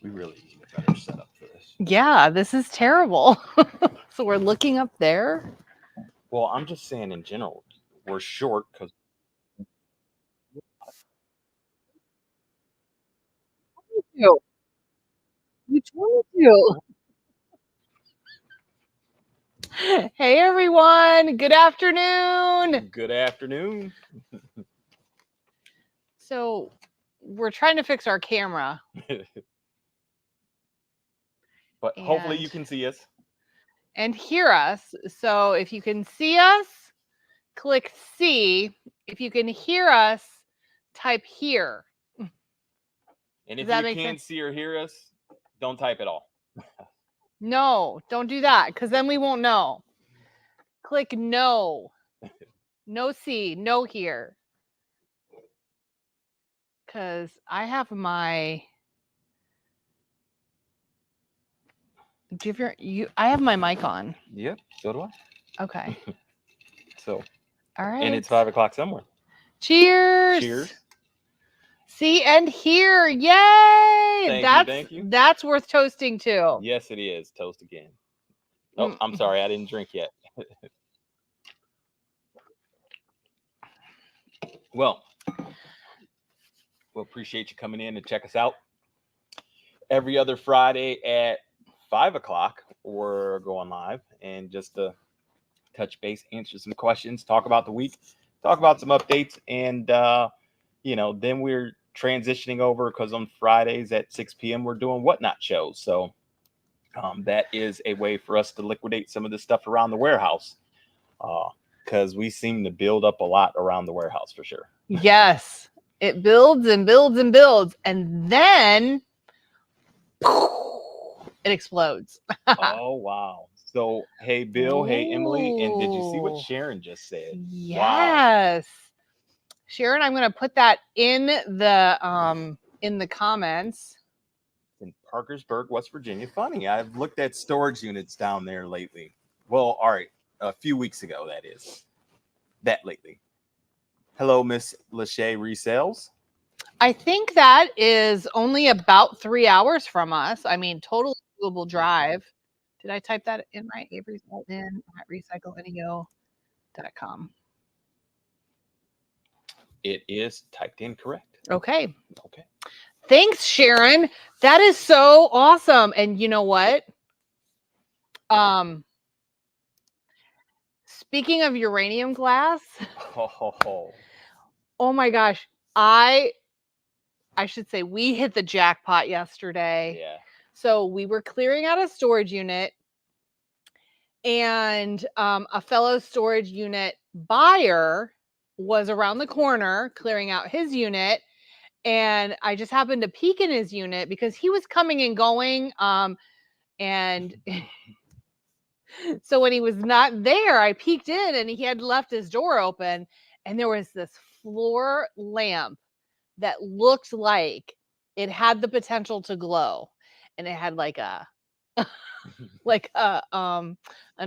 We really need a better setup for this. Yeah, this is terrible. So we're looking up there. Well, I'm just saying in general, we're short because You. You told you. Hey everyone, good afternoon. good afternoon. So we're trying to fix our camera. But hopefully you can see us. And hear us. So if you can see us, click C. If you can hear us, type here. And if Does that you make can't sense? see or hear us, don't type at all. No, don't do that because then we won't know. Click no. No see, no here. Because I have my. Do you? I have my mic on. Yep, so do I. Okay. So, All right. and it's 5 o'clock somewhere. Cheers. Cheers. See and hear. Yay! Thank you. That's worth toasting too. Yes, it is. Toast again. Oh, I'm sorry. I didn't drink yet. Well, we'll appreciate you coming in and check us out. Every other Friday at 5 o'clock, we're going live. And just to touch base, answer some questions, talk about the week, talk about some updates. And, then we're transitioning over because on Fridays at 6 p.m. we're doing Whatnot shows. So that is a way for us to liquidate some of the stuff around the warehouse because we seem to build up a lot around the warehouse for sure. Yes, it builds and builds and builds, and then it explodes. Oh, wow. So, hey, Bill, hey, Emily, and did you see what Sharon just said? Yes. Wow. Sharon, I'm going to put that in the comments. In Parkersburg, West Virginia. Funny, I've looked at storage units down there lately. Well, all right, a few weeks ago, that is. That lately. Hello, Miss Lachey Resales. I think that is only about 3 hours from us. I mean, totally doable drive. Did I type that in right? Avery's in at recyclenego.com. It is typed in correct. Okay. Thanks, Sharon. That is so awesome. And you know what? Speaking of uranium glass. Oh my gosh. I should say we hit the jackpot yesterday. Yeah. So we were clearing out a storage unit, and a fellow storage unit buyer was around the corner clearing out his unit, and I just happened to peek in his unit because he was coming and going, and so when he was not there, I peeked in and he had left his door open, and there was this floor lamp that looked like it had the potential to glow, and it had like a an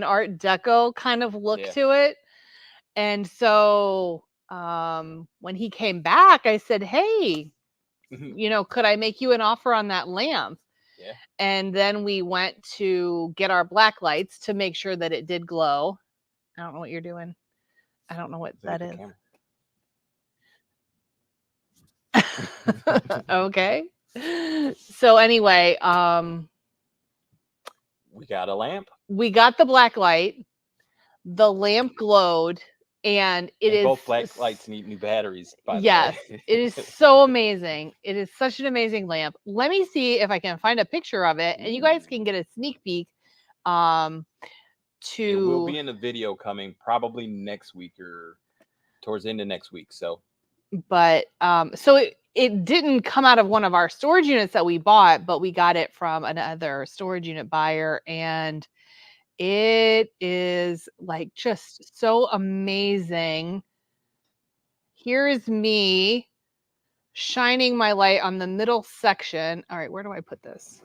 art deco kind of look to it. And so when he came back, I said, hey, could I make you an offer on that lamp? Yeah. And then we went to get our black lights to make sure that it did glow. I don't know what you're doing. I don't know what that is. Okay. So anyway, we got a lamp. We got the black light. The lamp glowed, and both black lights need new batteries, by the way. Yes, it is so amazing. It is such an amazing lamp. Let me see if I can find a picture of it, and you guys can get a sneak peek. It will be in a video coming probably next week or towards the end of next week. So, but so it didn't come out of one of our storage units that we bought, but we got it from another storage unit buyer, and it is like just so amazing. Here is me shining my light on the middle section. All right, where do I put this?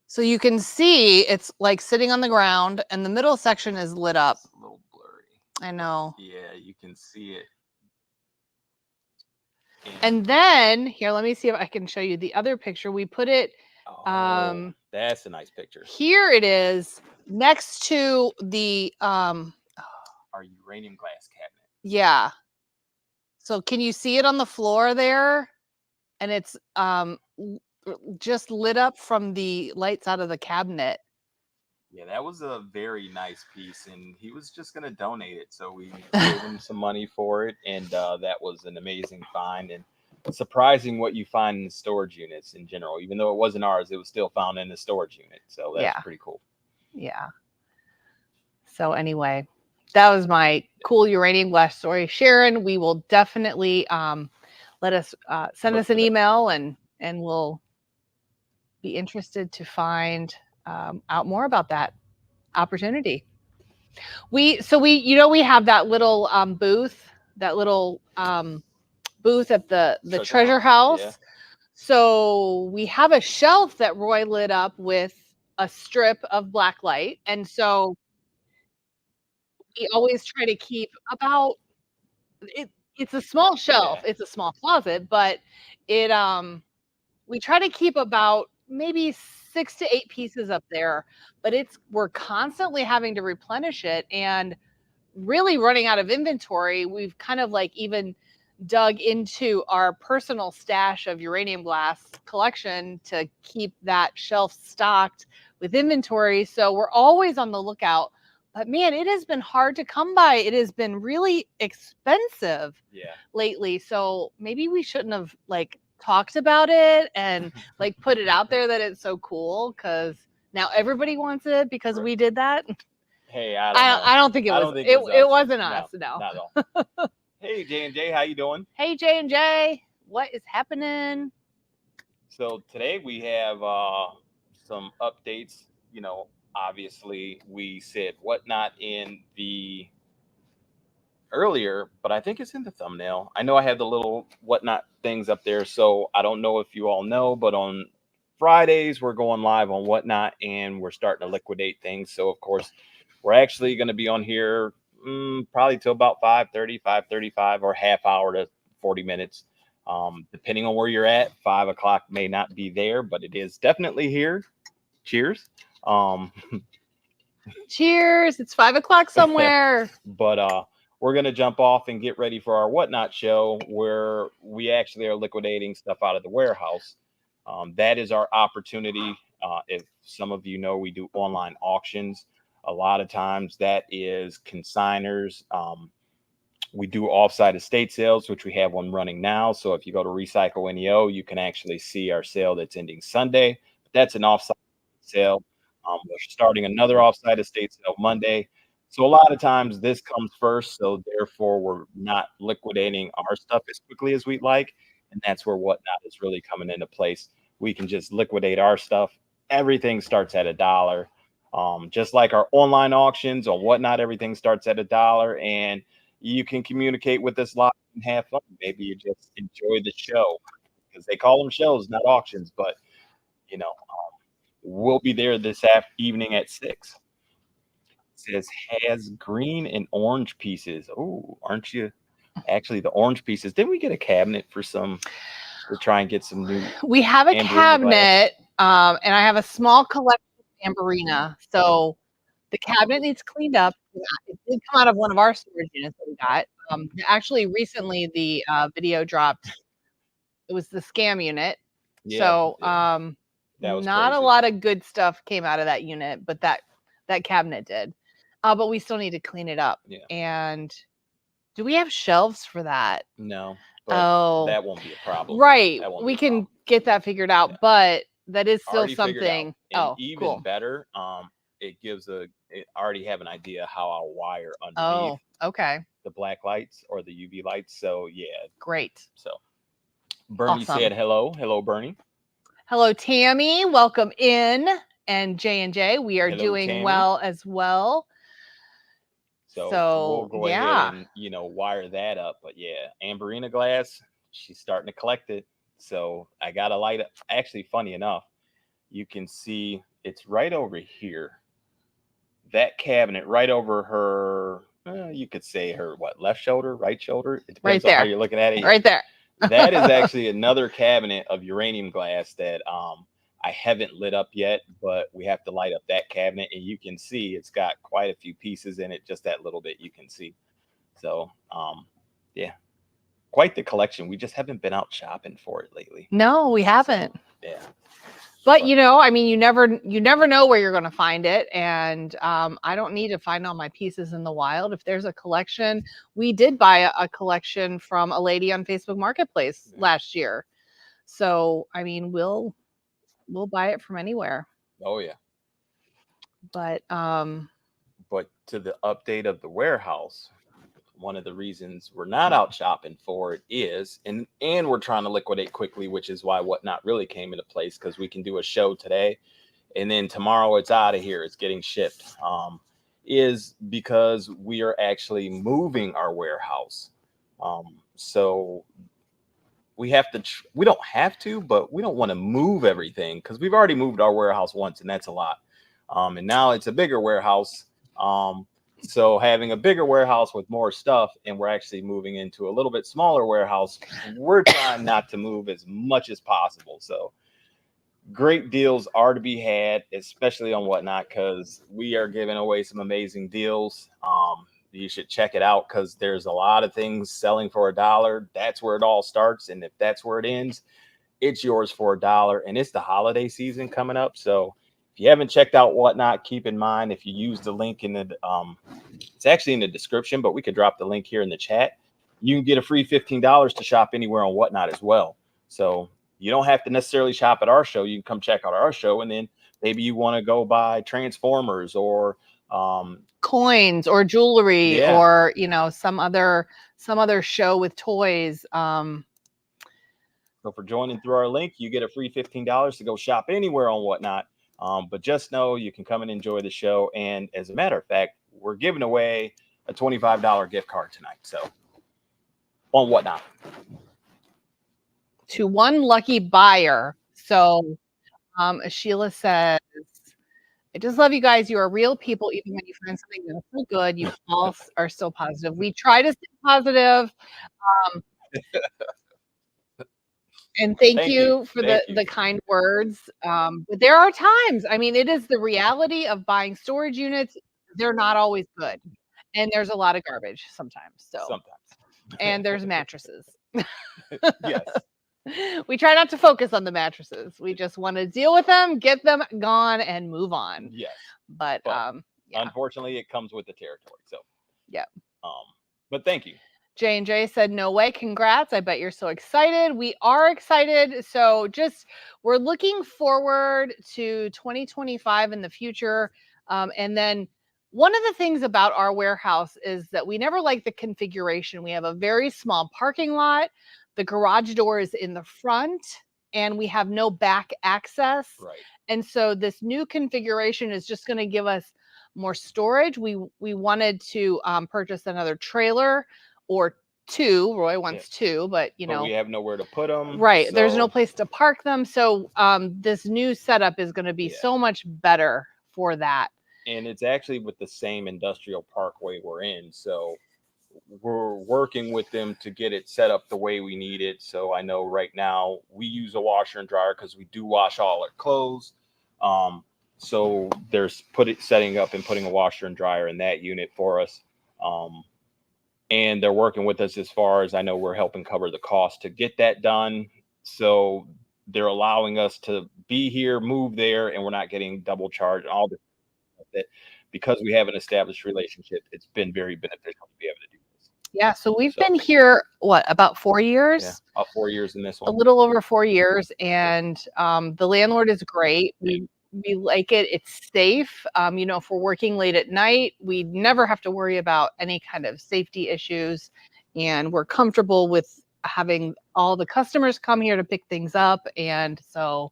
So you can see it's like sitting on the ground, and the middle section is lit up. It's a little blurry. I know. Yeah, you can see it. And then here, let me see if I can show you the other picture. We put it. Oh, that's a nice picture. Here it is next to the Our uranium glass cabinet. yeah. So can you see it on the floor there? And it's just lit up from the lights out of the cabinet. Yeah, that was a very nice piece, and he was just going to donate it. So we gave him some money for it, and that was an amazing find. And surprising what you find in the storage units in general. Even though it wasn't ours, it was still found in the storage unit. So that's pretty cool. Yeah. So anyway, that was my cool uranium glass story. Sharon, we will definitely let us send us an email, and we'll be interested to find out more about that opportunity. We have that little booth, booth at the treasure house. Yeah. So we have a shelf that Roy lit up with a strip of black light, and so we always try to keep about it. It's a small shelf. Yeah. It's a small closet, but it we try to keep about maybe 6 to 8 pieces up there, but we're constantly having to replenish it and really running out of inventory. We've kind of like even dug into our personal stash of uranium glass collection to keep that shelf stocked with inventory. So we're always on the lookout. But man, it has been hard to come by. It has been really expensive lately. So maybe we shouldn't have like talked about it and like put it out there that it's so cool, because now everybody wants it because we did that. Hey, I don't think it was. It wasn't us. No, not at all. Hey, J&J, how you doing? Hey, J&J, what is happening? So today we have some updates. You know, obviously we said whatnot in the earlier, but I think it's in the thumbnail. I know I had the little whatnot things up there, so I don't know if you all know, but on Fridays we're going live on whatnot, and we're starting to liquidate things. So of course, we're actually going to be on here probably till about 5:30, 5:35, or half hour to 40 minutes. Depending on where you're at, 5 o'clock may not be there, but it is definitely here. Cheers. Cheers. It's 5 o'clock somewhere. But we're going to jump off and get ready for our whatnot show, where we actually are liquidating stuff out of the warehouse. That is our opportunity. If some of you know, we do online auctions. A lot of times that is consigners. We do offsite estate sales, which we have one running now. So if you go to Recycle NEO, you can actually see our sale that's ending Sunday. That's an offsite sale. We're starting another offsite estate sale Monday. So a lot of times this comes first. So therefore, we're not liquidating our stuff as quickly as we'd like. And that's where whatnot is really coming into place. We can just liquidate our stuff. Everything starts at $1. Just like our online auctions on whatnot, everything starts at $1. And you can communicate with us live and have fun. Maybe you just enjoy the show, because they call them shows, not auctions. But, you know, we'll be there this evening at 6. It says has green and orange pieces. Oh, aren't you? Actually, the orange pieces. Didn't we get a cabinet for some? To try and get some new. We have a cabinet, and I have a small collection of Amberina. So the cabinet needs cleaned up. It did come out of one of our storage units that we got. Actually, recently the video dropped. It was the scam unit. Yeah, so not crazy. A lot of good stuff came out of that unit, but that cabinet did. But we still need to clean it up. Yeah. And do we have shelves for that? No. But that won't be a problem. Right. We can get that figured out, yeah. But that is still something. And even cool. Better, it gives it already have an idea how I'll wire underneath. Oh, okay. The black lights or the UV lights. So yeah. Great. So Bernie said hello. Hello, Bernie. Hello, Tammy. Welcome in. And J&J, we are doing Tammy. Well as well. So we'll go ahead and, wire that up. But yeah, Amberina glass, she's starting to collect it. So I got a light up. Actually, funny enough, you can see it's right over here. That cabinet right over her, you could say her, left shoulder, right shoulder? It depends on how you're looking at it. Right there. That is actually another cabinet of uranium glass that I haven't lit up yet, but we have to light up that cabinet, and you can see it's got quite a few pieces in it. Just that little bit you can see. So yeah, quite the collection. We just haven't been out shopping for it lately. No, we haven't. So, yeah. But I mean, you never know where you're going to find it, and I don't need to find all my pieces in the wild. If there's a collection, we did buy a collection from a lady on Facebook Marketplace last year. So I mean, we'll buy it from anywhere. Oh yeah. But to the update of the warehouse, one of the reasons we're not out shopping for it is, and we're trying to liquidate quickly, which is why Whatnot really came into place, because we can do a show today and then tomorrow it's out of here, it's getting shipped, is because we are actually moving our warehouse. So we have to we don't have to, but we don't want to move everything because we've already moved our warehouse once, and that's a lot. And now it's a bigger warehouse. So having a bigger warehouse with more stuff, and we're actually moving into a little bit smaller warehouse, we're trying not to move as much as possible. So great deals are to be had, especially on Whatnot, because we are giving away some amazing deals. You should check it out because there's a lot of things selling for $1. That's where it all starts, and if that's where it ends, it's yours for $1. And it's the holiday season coming up, so if you haven't checked out Whatnot, keep in mind, if you use the link in the it's actually in the description, but we could drop the link here in the chat. You can get a free $15 to shop anywhere on Whatnot as well. So you don't have to necessarily shop at our show. You can come check out our show, and then maybe you want to go buy Transformers or coins or jewelry, or some other show with toys. So for joining through our link, you get a free $15 to go shop anywhere on Whatnot. But just know you can come and enjoy the show. And as a matter of fact, we're giving away a $25 gift card tonight. So on Whatnot. To one lucky buyer. So Sheila says, I just love you guys. You are real people. Even when you find something that's so good, you all are still positive. We try to stay positive. And thank you for the kind words. But there are times, I mean, it is the reality of buying storage units. They're not always good. And there's a lot of garbage sometimes. Sometimes. And there's mattresses. Yes. We try not to focus on the mattresses. We just want to deal with them, get them gone, and move on. Yes. But unfortunately, it comes with the territory. So yeah. But thank you. J&J said, no way, congrats. I bet you're so excited. We are excited. So we're looking forward to 2025 in the future. And then one of the things about our warehouse is that we never like the configuration. We have a very small parking lot. The garage door is in the front, and we have no back access. Right. And so this new configuration is just going to give us more storage. We wanted to purchase another trailer or two. Roy wants two, but we have nowhere to put them. Right. So there's no place to park them. So this new setup is going to be so much better for that. And it's actually with the same industrial parkway we're in. So we're working with them to get it set up the way we need it. So I know right now we use a washer and dryer because we do wash all our clothes. So there's setting up and putting a washer and dryer in that unit for us. And they're working with us as far as I know. We're helping cover the cost to get that done. So they're allowing us to be here, move there, and we're not getting double charged. All that because we have an established relationship, it's been very beneficial to be able to do this. Yeah. So we've been here, about 4 years? Yeah, about 4 years in this one. A little over 4 years. And the landlord is great. We like it. It's safe. If we're working late at night, we never have to worry about any kind of safety issues. And we're comfortable with having all the customers come here to pick things up. And so,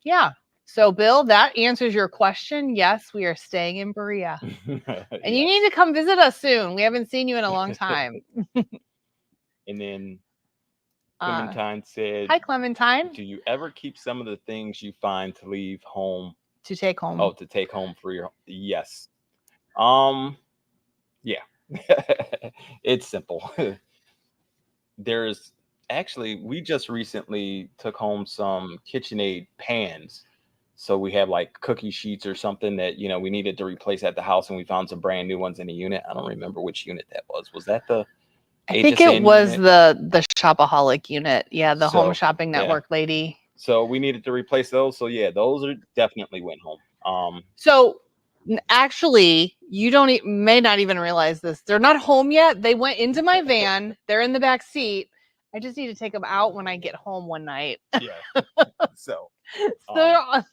yeah. So, Bill, that answers your question. Yes, we are staying in Berea. And you need to come visit us soon. We haven't seen you in a long time. And then Clementine said, hi, Clementine. Do you ever keep some of the things you find to leave home? To take home. Oh, to take home for your... Yes. Yeah. It's simple. there's actually we just recently took home some KitchenAid pans. So we have like cookie sheets or something that we needed to replace at the house, and we found some brand new ones in a unit. I don't remember which unit that was. Was that the I think it was unit? the Shopaholic unit. Yeah, the Home Shopping Network lady. So we needed to replace those. So yeah, those are definitely went home. So actually, you may not even realize this. They're not home yet. They went into my van. They're in the back seat. I just need to take them out when I get home one night. Yeah. So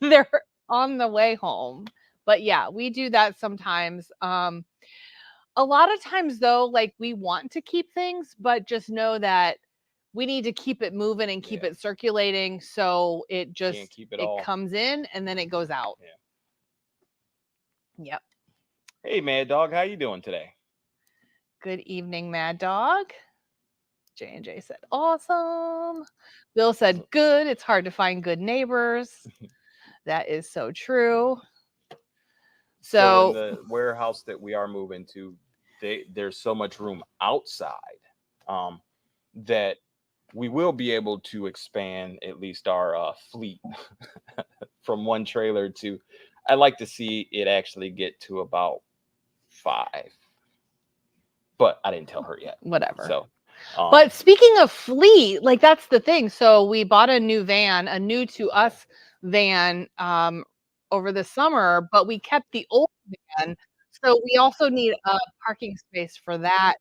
they're on the way home. But yeah, we do that sometimes. A lot of times though, like we want to keep things, but just know that we need to keep it moving and keep it circulating, so it just it comes in and then it goes out. Yep. Hey, Mad Dog, how you doing today? Good evening, Mad Dog. J&J said awesome. Bill said good. It's hard to find good neighbors. That is so true. So in the warehouse that we are moving to, there's so much room outside that we will be able to expand at least our fleet from one trailer to, I'd like to see it actually get to about 5. But I didn't tell her yet. Whatever. So, but speaking of fleet, like that's the thing. So we bought a new van, a new to us van over the summer, but we kept the old van. So we also need a parking space for that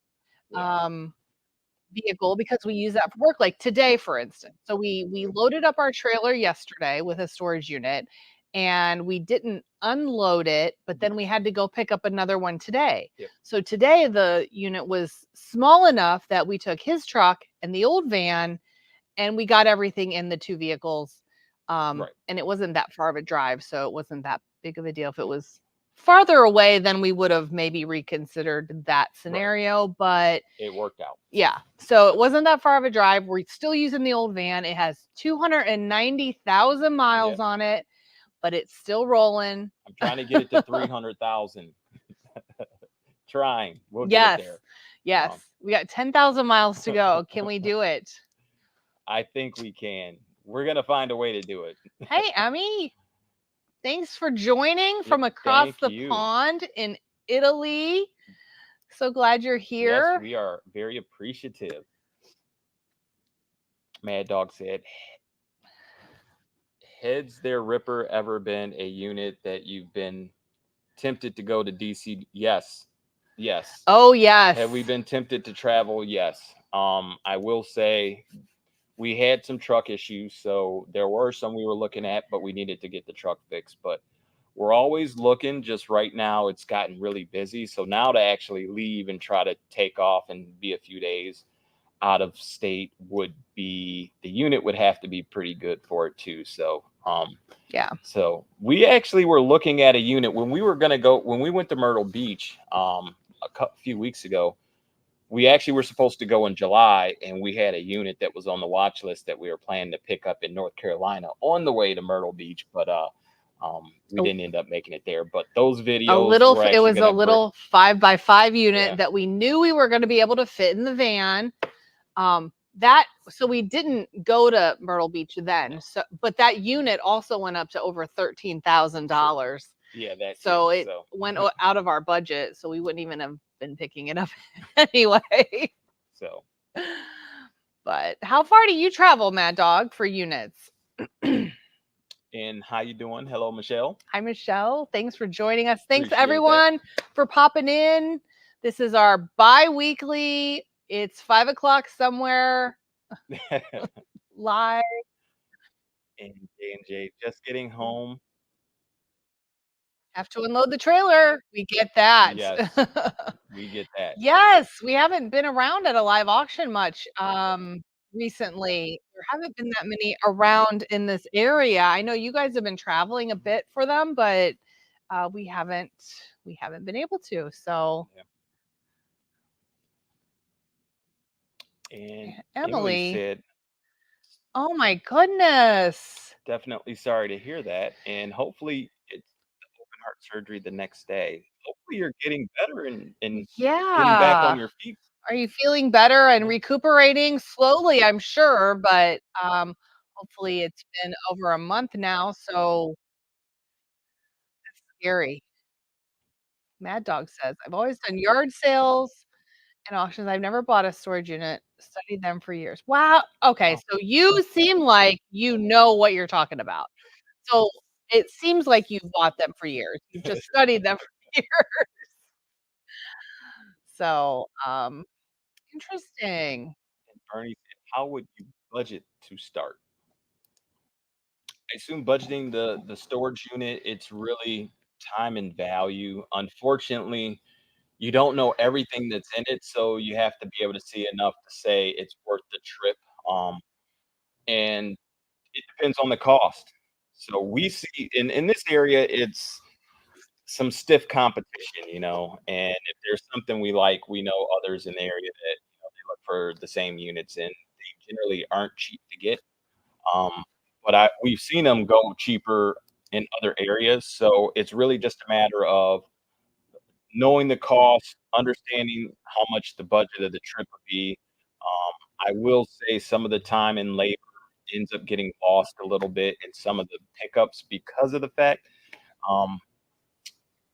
vehicle because we use that for work, like today, for instance. So we loaded up our trailer yesterday with a storage unit, and we didn't unload it, but then we had to go pick up another one today. Yep. So today the unit was small enough that we took his truck and the old van, and we got everything in the 2 vehicles. And it wasn't that far of a drive, so it wasn't that big of a deal. If it was farther away, then we would have maybe reconsidered that scenario, but it worked out. Yeah. So it wasn't that far of a drive. We're still using the old van. It has 290,000 miles on it, but it's still rolling. I'm trying to get it to 300,000. Trying. We'll get it there. Yes. We got 10,000 miles to go. Can we do it? I think we can. We're going to find a way to do it. Hey, Emmy. Thanks for joining from across the pond in Italy. So glad you're here. Yes, we are very appreciative. Mad Dog said, has there, Ripper, ever been a unit that you've been tempted to go to DC? Yes. Yes. Oh, yes. Have we been tempted to travel? Yes. I will say we had some truck issues, so there were some we were looking at, but we needed to get the truck fixed. But we're always looking. Just right now, it's gotten really busy. So now to actually leave and try to take off and be a few days out of state would be, the unit would have to be pretty good for it too. So yeah. So we actually were looking at a unit when we were going to go, when we went to Myrtle Beach a few weeks ago. We actually were supposed to go in July, and we had a unit that was on the watch list that we were planning to pick up in North Carolina on the way to Myrtle Beach, but we didn't end up making it there. But those videos, it was a little 5x5 unit that we knew we were going to be able to fit in the van. So we didn't go to Myrtle Beach then. So, but that unit also went up to over $13,000. Yeah, that's so it went out of our budget, so we wouldn't even have been picking it up anyway. So, but how far do you travel, Mad Dog, for units? And how you doing? Hello, Michelle. Hi, Michelle. Thanks for joining us. Thanks everyone for popping in. This is our bi-weekly. It's 5 o'clock somewhere live. And J&J just getting home. Have to unload the trailer. We get that. Yes, we get that. Yes, we haven't been around at a live auction much recently. There haven't been that many around in this area. I know you guys have been traveling a bit for them, but we haven't been able to. So and Emily said, oh my goodness. Definitely sorry to hear that. And hopefully it's the open heart surgery the next day. Hopefully you're getting better and getting back on your feet Are you feeling better and recuperating slowly? I'm sure, but hopefully it's been over a month now, so scary. Mad Dog says, I've always done yard sales and auctions. I've never bought a storage unit, studied them for years. Wow. Okay. Wow. So you seem like you know what you're talking about. So it seems like you've bought them for years. You've just studied them for years. So, interesting. And Bernie said, how would you budget to start? I assume budgeting the storage unit, it's really time and value. Unfortunately, you don't know everything that's in it, so you have to be able to see enough to say it's worth the trip. Um, and it depends on the cost. So we see in this area, it's some stiff competition, and if there's something we like, we know others in the area that they look for the same units, and they generally aren't cheap to get. Um, but we've seen them go cheaper in other areas, so it's really just a matter of knowing the cost, understanding how much the budget of the trip would be. I will say some of the time and labor ends up getting lost a little bit in some of the pickups because of the fact, um,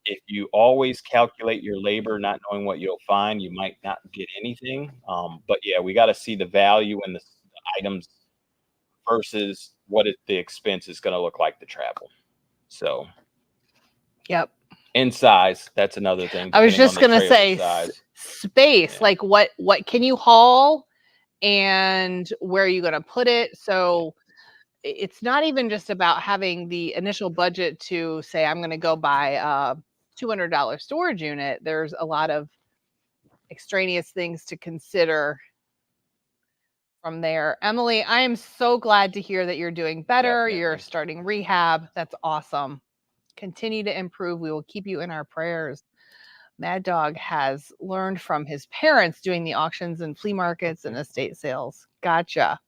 if you always calculate your labor, not knowing what you'll find, you might not get anything. But yeah, we got to see the value in the items versus the expense is going to look like to travel. So, Yep. and size, that's another thing. I was Depending on just the gonna trailer say size. space. Yeah. Like what can you haul and where are you gonna put it? So it's not even just about having the initial budget to say I'm gonna go buy a $200 storage unit. There's a lot of extraneous things to consider from there. Emily, I am so glad to hear that you're doing better. Definitely. You're starting rehab. That's awesome. Continue to improve. We will keep you in our prayers. Mad Dog has learned from his parents doing the auctions and flea markets and estate sales. Gotcha.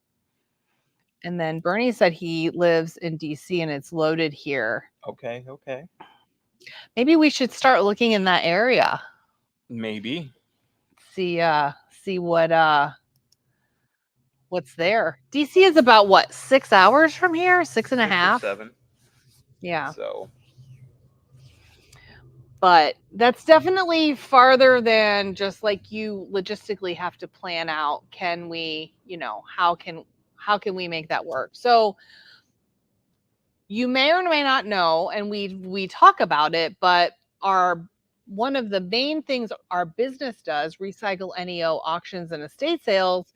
And then Bernie said he lives in DC and it's loaded here. Okay. Maybe we should start looking in that area. Maybe. See what's there. DC is about what, 6 hours from here? 6.5? 7. Yeah. So. But that's definitely farther than just like you logistically have to plan out. Can we, how can we make that work? So you may or may not know, and we talk about it, but one of the main things our business does, Recycle NEO Auctions and Estate Sales,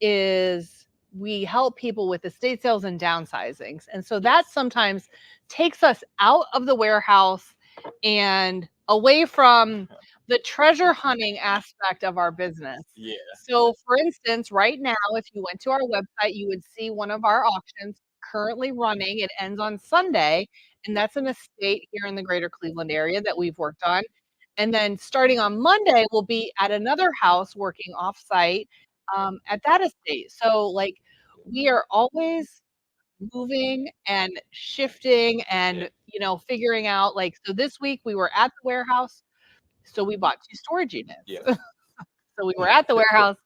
is we help people with estate sales and downsizings. And so that sometimes takes us out of the warehouse and away from the treasure hunting aspect of our business. Yeah. So for instance, right now, if you went to our website, you would see one of our auctions currently running. It ends on Sunday, and that's an estate here in the greater Cleveland area that we've worked on. And then starting on Monday, we'll be at another house working offsite at that estate. So, like, we are always moving and shifting and, figuring out, like, so this week we were at the warehouse, so we bought 2 storage units. Yeah. So we were at the warehouse,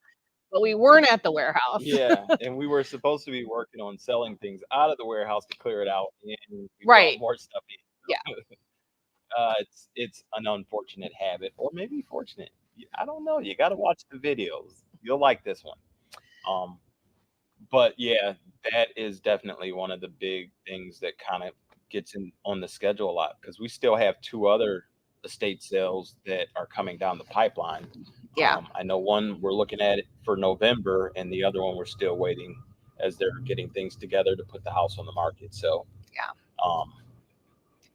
but we weren't at the warehouse. Yeah, and we were supposed to be working on selling things out of the warehouse to clear it out, and we Right. brought more stuff in. Yeah. It's an unfortunate habit, or maybe fortunate. I don't know. You got to watch the videos. You'll like this one. But yeah, that is definitely one of the big things that kind of gets in on the schedule a lot because we still have 2 other estate sales that are coming down the pipeline. Yeah. I know one we're looking at it for November, and the other one we're still waiting as they're getting things together to put the house on the market. So Yeah. um,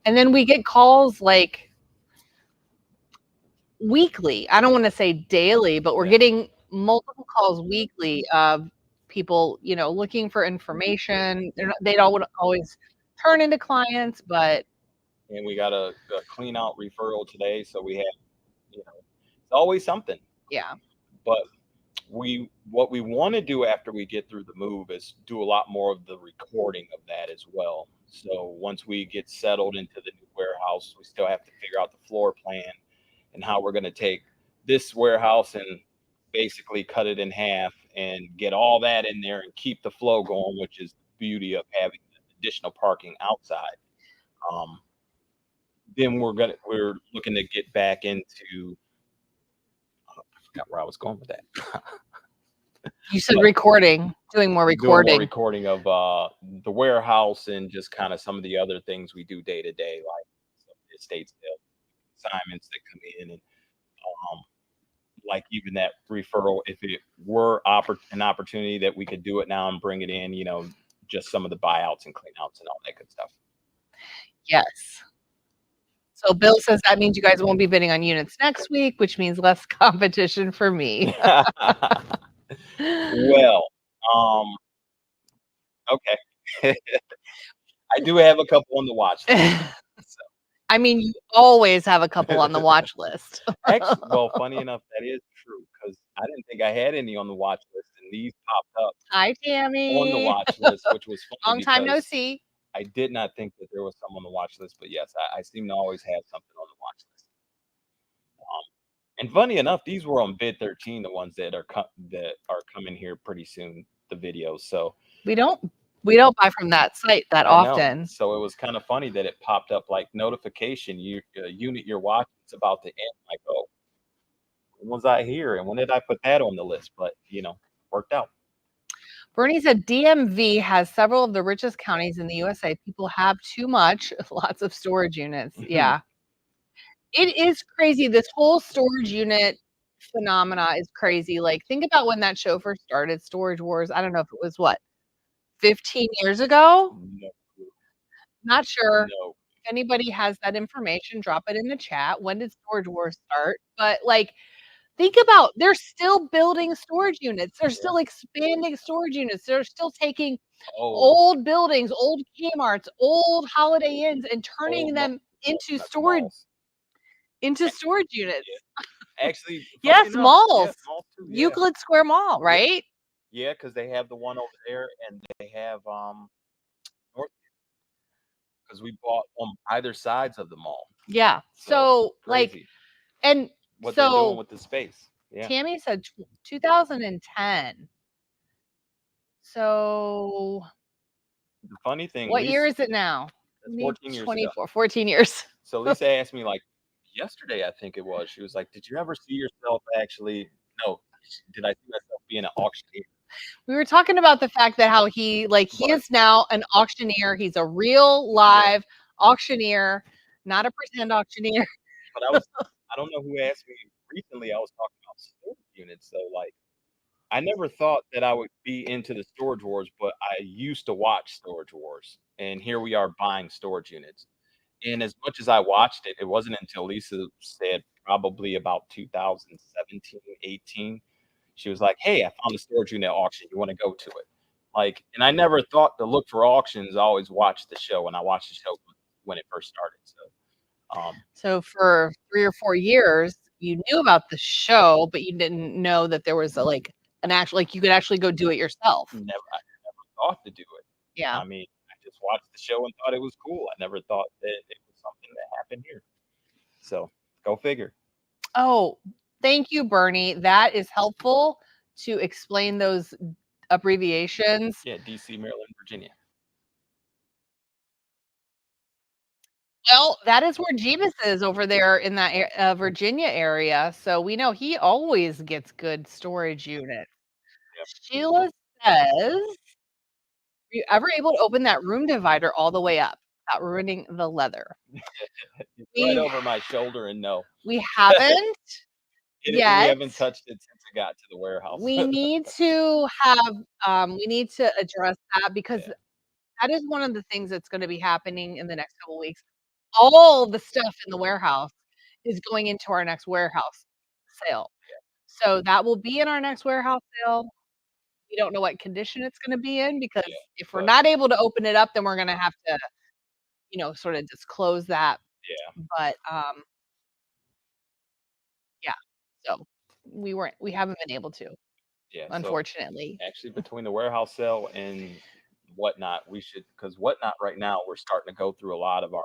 And then we get calls like weekly. I don't want to say daily, but we're getting multiple calls weekly of people, looking for information. They don't always turn into clients, but and we got a clean out referral today, so we have, it's always something. yeah. But what we want to do after we get through the move is do a lot more of the recording of that as well. So once we get settled into the new warehouse, we still have to figure out the floor plan and how we're going to take this warehouse and basically cut it in half and get all that in there and keep the flow going, which is the beauty of having additional parking outside. Um, then we're looking to get back into. I forgot where I was going with that. You said But doing more doing more recording. recording of the warehouse and just kind of some of the other things we do day to day, like some of the estate sale assignments that come in, and um, like even that referral, if it were an opportunity that we could do it now and bring it in, just some of the buyouts and cleanouts and all that good stuff. Yes. So Bill says that means you guys won't be bidding on units next week, which means less competition for me. Well, okay. I do have a couple on the watch list. So. I mean, you always have a couple on the watch list. Actually, well, funny enough, that is true because I didn't think I had any on the watch list, and these popped up Hi, Tammy. on the watch list, which was funny. Long time no see. I did not think that there was some on the watch list, but yes, I seem to always have something on the watch list. And funny enough, these were on bid 13, the ones that are coming here pretty soon. The videos, so we don't buy from that site that often. So it was kind of funny that it popped up like notification. Unit you're watching, it's about to end. Like, oh, when was I here, and when did I put that on the list? But worked out. Bernie said DMV has several of the richest counties in the USA. People have too much, lots of storage units. Yeah. It is crazy. This whole storage unit phenomena is crazy. Like, think about when that show first started, Storage Wars. I don't know if it was 15 years ago? No. Not sure. No. If anybody has that information, drop it in the chat. When did Storage Wars start? But like, think about, they're still building storage units. They're still expanding storage units. They're still taking old buildings, old Kmart's, old Holiday Inns, and turning them into storage units. Yeah. Actually, yes, malls. Yeah, malls too, Euclid Square Mall, right? Yeah, because they have the one over there, and they have North, because we bought on either sides of the mall. Yeah. So like, and what they're doing with the space. Yeah. Tammy said 2010. So the funny thing, what year is it now? 14 years 24, 14 years. So Lisa asked me like yesterday, I think it was. She was like, "Did you ever see yourself actually?" No, did I see myself being an auctioneer? We were talking about the fact that how he is now an auctioneer. He's a real live auctioneer, not a pretend auctioneer. But I don't know who asked me recently. I was talking about storage units. So like, I never thought that I would be into the Storage Wars, but I used to watch Storage Wars, and here we are buying storage units. And as much as I watched it, it wasn't until Lisa said probably about 2017, 18, she was like, "Hey, I found a storage unit auction. You want to go to it?" Like, and I never thought to look for auctions. I always watched the show, and I watched the show when it first started. So for 3 or 4 years, you knew about the show, but you didn't know that there was an actual, you could actually go do it yourself. I never thought to do it. Yeah. I mean, I just watched the show and thought it was cool. I never thought that it was something that happened here. So go figure. Oh, thank you, Bernie. That is helpful to explain those abbreviations. Yeah, DC, Maryland, Virginia. Well, that is where Jeebus is over there in that Virginia area. So we know he always gets good storage units. Yep. Sheila says, "Were you ever able to open that room divider all the way up without ruining the leather?" It's right over my shoulder, and no. We haven't yet. We haven't touched it since it got to the warehouse. We need to have, we need to address that because that is one of the things that's going to be happening in the next couple of weeks. All the stuff in the warehouse is going into our next warehouse sale. So that will be in our next warehouse sale. We don't know what condition it's going to be in because if we're not able to open it up, then we're going to have to, sort of disclose that. Yeah. But yeah. So we haven't been able to. Yeah. Unfortunately. So actually, between the warehouse sale and Whatnot, because Whatnot right now, we're starting to go through a lot of our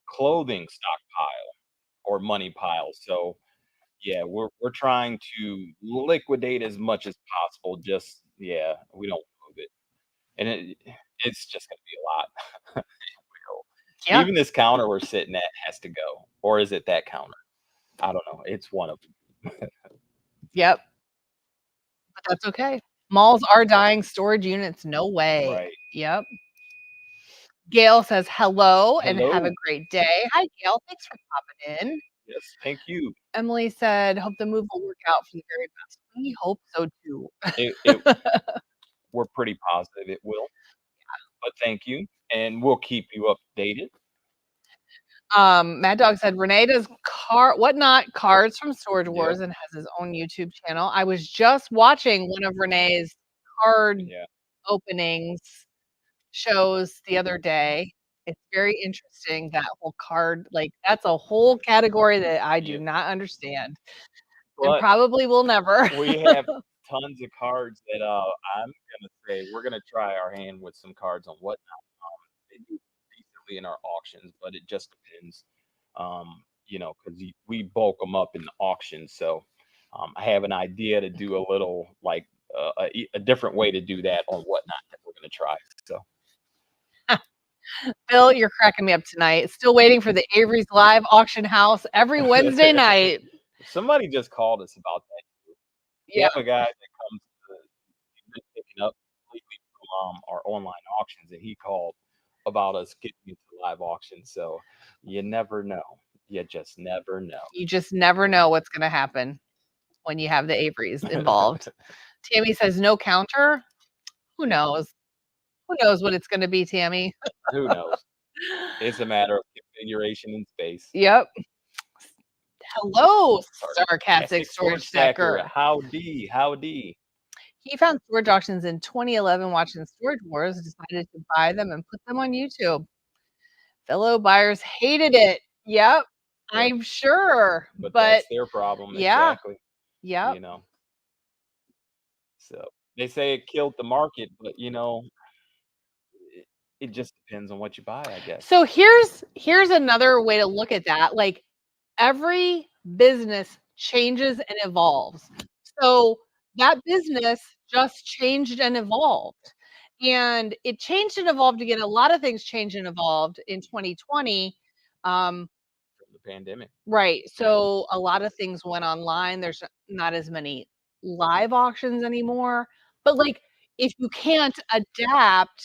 clothing stockpile or money pile. So, yeah, we're trying to liquidate as much as possible. Just yeah, we don't move it, and it's just gonna be a lot. It will. Yeah. Even this counter we're sitting at has to go, or is it that counter? I don't know. It's one of them. Yep. But that's okay. Malls are dying, storage units, no way. Right. Yep. Gail says hello and have a Hello. great day. Hi, Gail. Thanks for popping in. Yes, thank you. Emily said, hope the move will work out for the very best. We hope so too. It we're pretty positive it will, but thank you, and we'll keep you updated. Mad Dog said Renee does whatnot cards from Storage Yep. Wars and has his own YouTube channel. I was just watching one of Renee's card Yeah. openings shows the other day. It's very interesting, that whole card, like, that's a whole category that I do Yeah. not understand and But probably will never. we have tons of cards that I'm gonna say we're gonna try our hand with some cards on whatnot. They do decently in our auctions, but it just depends. Because we bulk them up in the auctions. So I have an idea to do a little like a different way to do that on whatnot that we're gonna try. So Bill, you're cracking me up tonight. Still waiting for the Avery's live auction house every Wednesday night. somebody just called us about that. We Yeah, have a guy that comes to he's been picking up completely from our online auctions, and he called about us getting into live auctions. So you never know. You just never know. you just never know what's gonna happen when you have the Averys involved. Tammy says no counter. Who knows? Who knows what it's gonna be, Tammy? Who knows? It's a matter of configuration and space. Yep. Hello, sarcastic Sarcastic storage storage stacker. stacker. Howdy, howdy. He found storage auctions in 2011 watching Storage Wars, decided to buy them and put them on YouTube. Fellow buyers hated it. Yep, Yep. I'm sure. But But that's their problem. yeah, Exactly. yep. You know. So they say it killed the market, but it just depends on what you buy, I guess. So here's another way to look at that. Like, every business changes and evolves. So that business just changed and evolved. And it changed and evolved again. A lot of things changed and evolved in 2020. Um, From the pandemic. right. So a lot of things went online. There's not as many live auctions anymore. But like, if you can't adapt,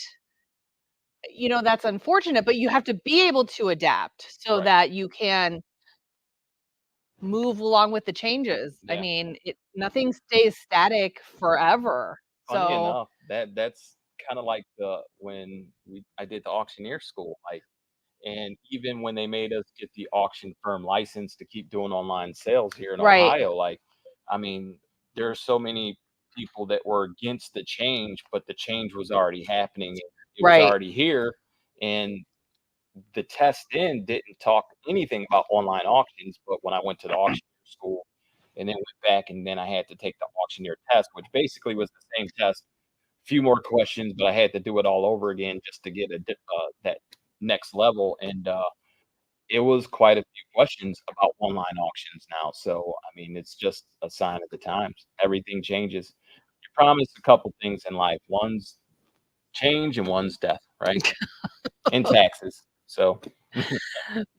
that's unfortunate, but you have to be able to adapt so Right. that you can move along with the changes. I Yeah. mean, nothing stays static forever. Funny So enough, that's kind of like the when I did the auctioneer school, like, and even when they made us get the auction firm license to keep doing online sales here in right, Ohio, like, I mean, there are so many people that were against the change, but the change was already happening. It was right. already here, and the test in didn't talk anything about online auctions. But when I went to the auctioneer school and then went back and then I had to take the auctioneer test, which basically was the same test, few more questions, but I had to do it all over again just to get that next level. And it was quite a few questions about online auctions now. So I mean, it's just a sign of the times. Everything changes. You promise a couple things in life. One's change and one's death, right? And taxes. So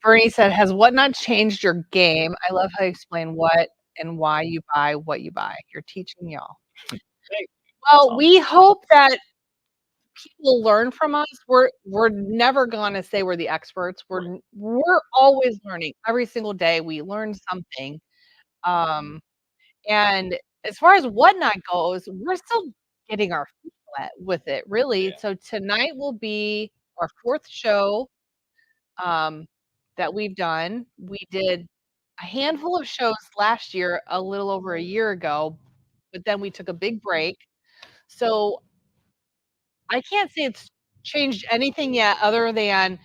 Bernie said, "Has Whatnot changed your game? I love how you explain what and why you buy what you buy. You're teaching y'all." hey, Well, um, we hope that people learn from us. We're never gonna say we're the experts. right. We're always learning. Every single day we learn something. Um, and as far as Whatnot goes, we're still getting our feet wet with it, really. Yeah, So tonight will be our 4th show, um, that we've done. We did a handful of shows last year, a little over a year ago, but then we took a big break. So I can't say it's changed anything yet other than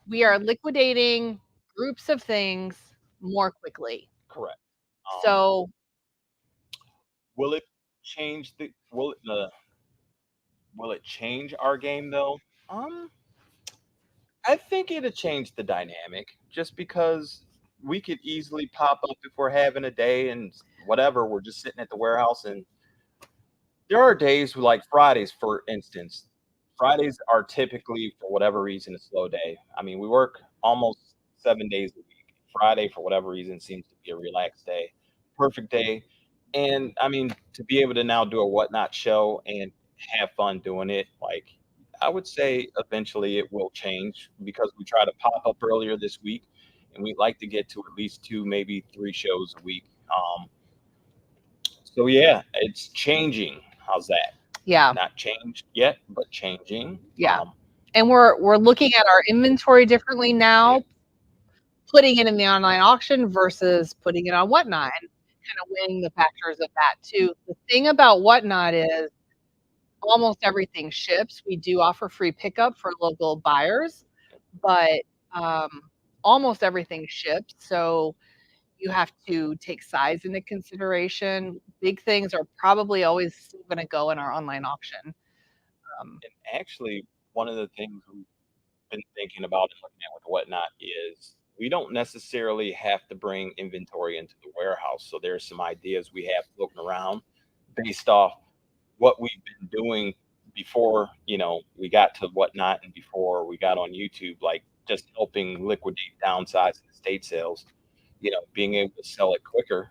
we are liquidating groups of things more quickly. correct. So Will it change will it change our game though? I think it'll change the dynamic just because. we could easily pop up if we're having a day and whatever. We're just sitting at the warehouse, and there are days like Fridays, for instance. Fridays are typically, for whatever reason, a slow day. I mean, we work almost 7 days a week. Friday, for whatever reason, seems to be a relaxed day, perfect day. And I mean, to be able to now do a whatnot show and have fun doing it, like I would say eventually it will change because we try to pop up earlier this week and we'd like to get to at least two, maybe three shows a week. So yeah, it's changing. How's that? Yeah. Not changed yet, but changing. Yeah. And we're looking at our inventory differently now, putting it in the online auction versus putting it on Whatnot, and kind of weighing the factors of that too. The thing about Whatnot is almost everything ships. We do offer free pickup for local buyers, but almost everything ships. So you have to take size into consideration. Big things are probably always still going to go in our online auction. And actually, one of the things we've been thinking about and looking at with whatnot is we don't necessarily have to bring inventory into the warehouse. So there's some ideas we have floating around based off what we've been doing before, we got to whatnot and before we got on YouTube, like just helping liquidate downsize and estate sales, being able to sell it quicker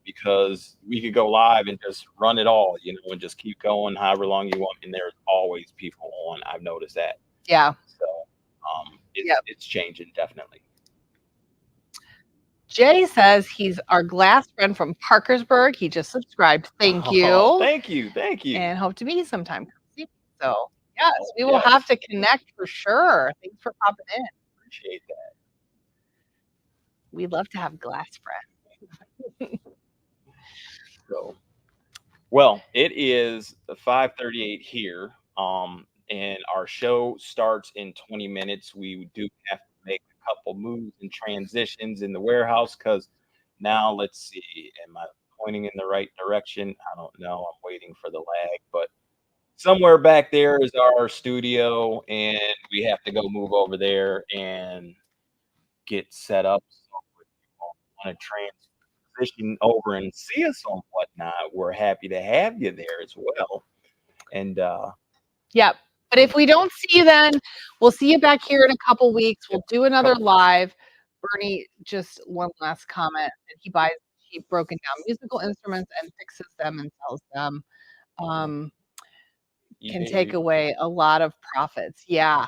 because we could go live and just run it all, and just keep going however long you want. And there's always people on. I've noticed that. Yeah. So it's changing definitely. Jay says he's our glass friend from Parkersburg. He just subscribed. Thank you. Oh, thank you. And hope to meet you sometime. So yes, we will have to connect for sure. Thanks for popping in. Appreciate that. We'd love to have glass friends. So, well, it is 5:38 here. And our show starts in 20 minutes. We do have to make a couple moves and transitions in the warehouse because now let's see, am I pointing in the right direction? I don't know. I'm waiting for the lag, but somewhere back there is our studio, and we have to go move over there and get set up. So if you want to transition over and see us on whatnot, we're happy to have you there as well. And Yep. But if we don't see you then, we'll see you back here in a couple weeks. We'll do another live. Bernie, just one last comment. He buys cheap broken down musical instruments and fixes them and sells them. Can take away a lot of profits. Yeah.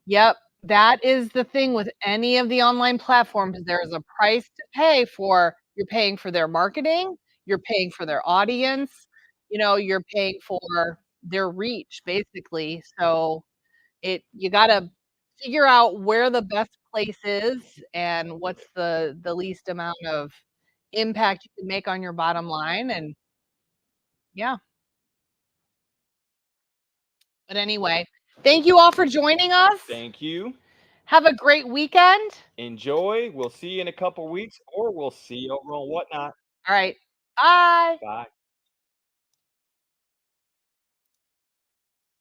Yep. That is the thing with any of the online platforms. There's a price to pay for. You're paying for their marketing. You're paying for their audience. You're paying for their reach, basically. So you got to figure out where the best place is and what's the least amount of impact you can make on your bottom line. And yeah. But anyway, thank you all for joining us. Thank you. Have a great weekend. Enjoy. We'll see you in a couple weeks, or we'll see you over on whatnot. All right. Bye. Bye.